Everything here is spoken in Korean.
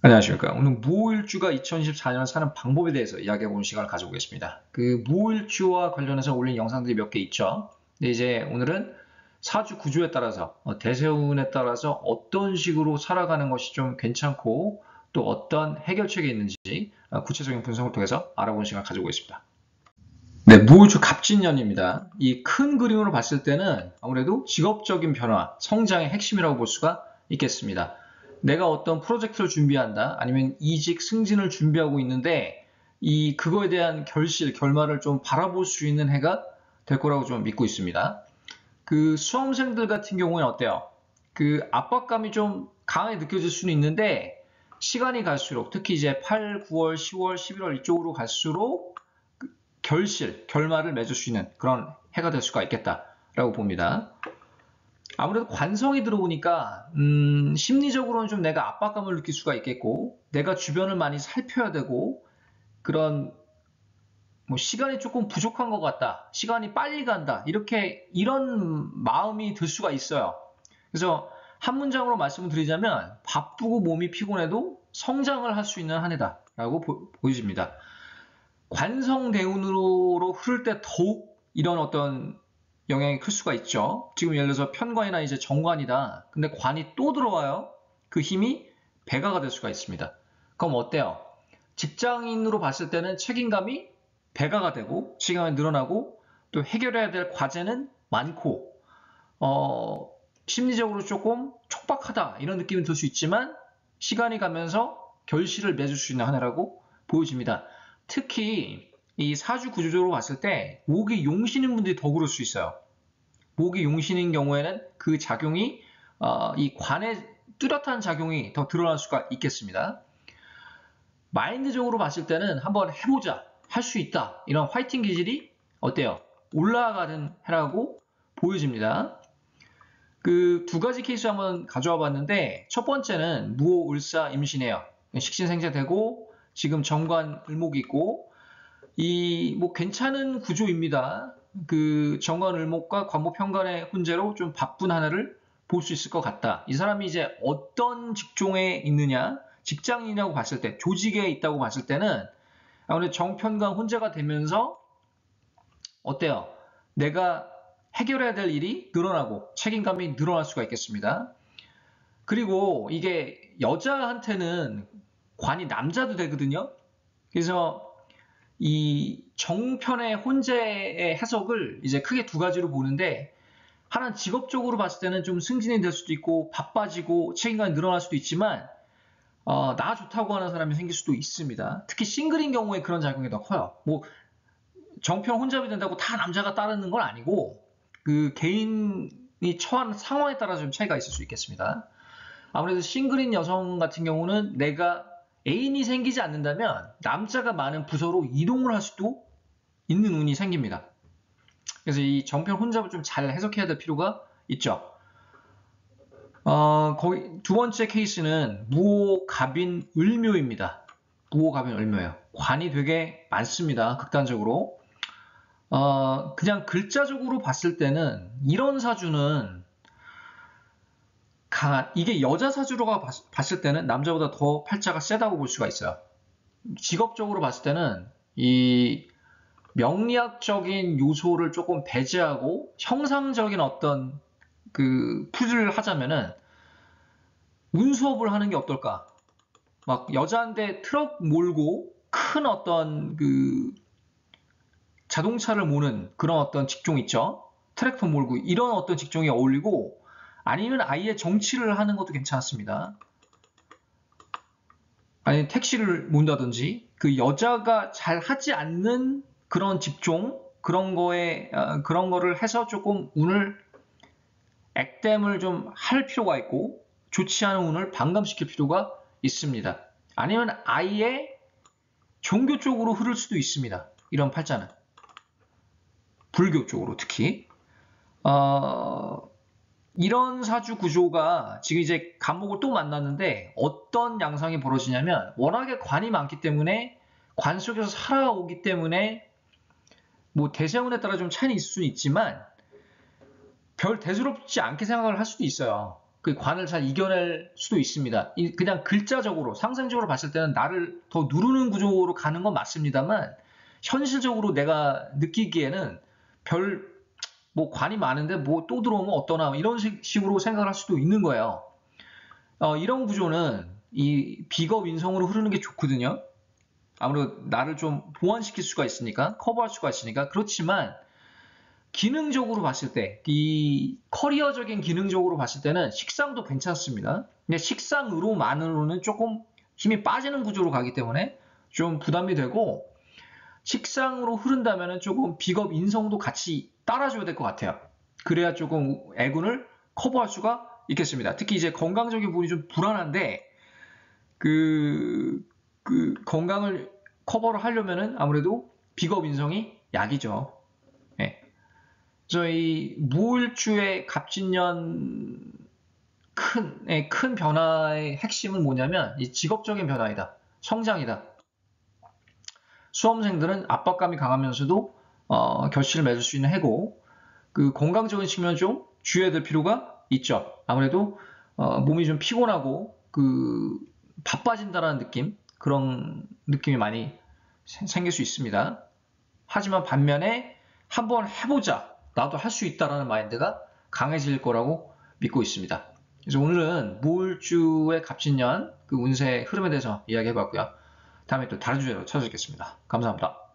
안녕하십니까. 오늘 무호일주가 2024년을 사는 방법에 대해서 이야기해보는 시간을 가져보겠습니다. 그 무호일주와 관련해서 올린 영상들이 몇 개 있죠. 근데 이제 오늘은 사주 구조에 따라서, 대세운에 따라서 어떤 식으로 살아가는 것이 좀 괜찮고 또 어떤 해결책이 있는지 구체적인 분석을 통해서 알아보는 시간을 가져보겠습니다. 네, 무호일주 갑진년입니다. 이 큰 그림으로 봤을 때는 아무래도 직업적인 변화, 성장의 핵심이라고 볼 수가 있겠습니다. 내가 어떤 프로젝트를 준비한다, 아니면 이직, 승진을 준비하고 있는데, 그거에 대한 결말을 좀 바라볼 수 있는 해가 될 거라고 좀 믿고 있습니다. 그 수험생들 같은 경우는 어때요? 그 압박감이 좀 강하게 느껴질 수는 있는데, 시간이 갈수록, 특히 이제 8, 9월, 10월, 11월 이쪽으로 갈수록 결말을 맺을 수 있는 그런 해가 될 수가 있겠다라고 봅니다. 아무래도 관성이 들어오니까 심리적으로는 좀 내가 압박감을 느낄 수가 있겠고, 내가 주변을 많이 살펴야 되고, 그런 뭐 시간이 조금 부족한 것 같다, 시간이 빨리 간다, 이런 마음이 들 수가 있어요. 그래서 한 문장으로 말씀을 드리자면, 바쁘고 몸이 피곤해도 성장을 할 수 있는 한 해다라고 보여집니다. 관성대운으로 흐를 때 더욱 이런 어떤 영향이 클 수가 있죠. 지금 예를 들어서 편관이나 이제 정관이다. 근데 관이 또 들어와요. 그 힘이 배가가 될 수가 있습니다. 그럼 어때요? 직장인으로 봤을 때는 책임감이 배가가 되고, 시간이 늘어나고, 또 해결해야 될 과제는 많고, 심리적으로 조금 촉박하다, 이런 느낌이 들 수 있지만, 시간이 가면서 결실을 맺을 수 있는 한 해라고 보여집니다. 특히 이 사주 구조적으로 봤을 때 목이 용신인 분들이 더 그럴 수 있어요. 목이 용신인 경우에는 그 작용이 이 관의 뚜렷한 작용이 더 드러날 수가 있겠습니다. 마인드적으로 봤을 때는 한번 해보자, 할 수 있다, 이런 화이팅 기질이 어때요? 올라가는 해라고 보여집니다. 그 두 가지 케이스 한번 가져와 봤는데, 첫 번째는 무호, 을사, 임신해요. 식신생재되고 지금 정관, 을목이 있고, 뭐 괜찮은 구조입니다. 그 정관, 을목과 관목, 편관의 훈제로 좀 바쁜 하나를 볼 수 있을 것 같다. 이 사람이 이제 어떤 직종에 있느냐, 직장인이라고 봤을 때, 조직에 있다고 봤을 때는 아무래도 정편관 혼재가 되면서 어때요? 내가 해결해야 될 일이 늘어나고 책임감이 늘어날 수가 있겠습니다. 그리고 이게 여자한테는 관이 남자도 되거든요. 그래서 이 정편의 혼재의 해석을 이제 크게 두 가지로 보는데, 하나는 직업적으로 봤을 때는 좀 승진이 될 수도 있고 바빠지고 책임감이 늘어날 수도 있지만, 나 좋다고 하는 사람이 생길 수도 있습니다. 특히 싱글인 경우에 그런 작용이 더 커요. 뭐 정평 혼잡이 된다고 다 남자가 따르는 건 아니고, 그 개인이 처한 상황에 따라 좀 차이가 있을 수 있겠습니다. 아무래도 싱글인 여성 같은 경우는 내가 애인이 생기지 않는다면 남자가 많은 부서로 이동을 할 수도 있는 운이 생깁니다. 그래서 이 정평 혼잡을 좀 잘 해석해야 될 필요가 있죠. 거기 두 번째 케이스는 무호, 갑인, 을묘입니다. 무호, 갑인, 을묘예요. 관이 되게 많습니다. 극단적으로. 그냥 글자적으로 봤을 때는 이런 사주는 이게 여자 사주로가 봤을 때는 남자보다 더 팔자가 세다고 볼 수가 있어요. 직업적으로 봤을 때는 이 명리학적인 요소를 조금 배제하고 형상적인 어떤 그 풀이를 하자면은 운 수업을 하는 게 어떨까? 막 여자한테 트럭 몰고 큰 어떤 그 자동차를 모는 그런 어떤 직종 있죠. 트랙터 몰고 이런 어떤 직종이 어울리고, 아니면 아예 정치를 하는 것도 괜찮습니다. 아니 택시를 몬다든지 그 여자가 잘 하지 않는 그런 직종, 그런 거를 해서 조금 운을 액땜을 좀 할 필요가 있고, 좋지 않은 운을 반감시킬 필요가 있습니다. 아니면 아예 종교 쪽으로 흐를 수도 있습니다. 이런 팔자는 불교 쪽으로 특히. 어, 이런 사주 구조가 지금 이제 간목을 또 만났는데 어떤 양상이 벌어지냐면, 워낙에 관이 많기 때문에 관 속에서 살아오기 때문에 뭐 대세운에 따라 좀 차이는 있을 수는 있지만 별 대수롭지 않게 생각을 할 수도 있어요. 그 관을 잘 이겨낼 수도 있습니다. 그냥 글자적으로, 상상적으로 봤을 때는 나를 더 누르는 구조로 가는 건 맞습니다만, 현실적으로 내가 느끼기에는 뭐 관이 많은데 뭐 또 들어오면 어떠나 이런 식으로 생각을 할 수도 있는 거예요. 이런 구조는 이 비겁 인성으로 흐르는 게 좋거든요. 아무래도 나를 좀 보완시킬 수가 있으니까, 커버할 수가 있으니까. 그렇지만 기능적으로 봤을 때, 이 커리어적인 기능적으로 봤을 때는 식상도 괜찮습니다. 근데 식상으로만으로는 조금 힘이 빠지는 구조로 가기 때문에 좀 부담이 되고, 식상으로 흐른다면 조금 비겁 인성도 같이 따라줘야 될 것 같아요. 그래야 조금 애군을 커버할 수가 있겠습니다. 특히 이제 건강적인 부분이 좀 불안한데, 그 건강을 커버를 하려면은 아무래도 비겁 인성이 약이죠. 예. 저희 무을주의 갑진년 큰 변화의 핵심은 뭐냐면 이 직업적인 변화이다. 성장이다. 수험생들은 압박감이 강하면서도 결실을 맺을 수 있는 해고, 그 건강적인 측면 좀 주의해야 될 필요가 있죠. 아무래도 몸이 좀 피곤하고 바빠진다라는 느낌, 그런 느낌이 많이 생길 수 있습니다. 하지만 반면에 한번 해보자, 나도 할 수 있다라는 마인드가 강해질 거라고 믿고 있습니다. 그래서 오늘은 무을주의 갑진년 그 운세 흐름에 대해서 이야기해봤고요. 다음에 또 다른 주제로 찾아뵙겠습니다. 감사합니다.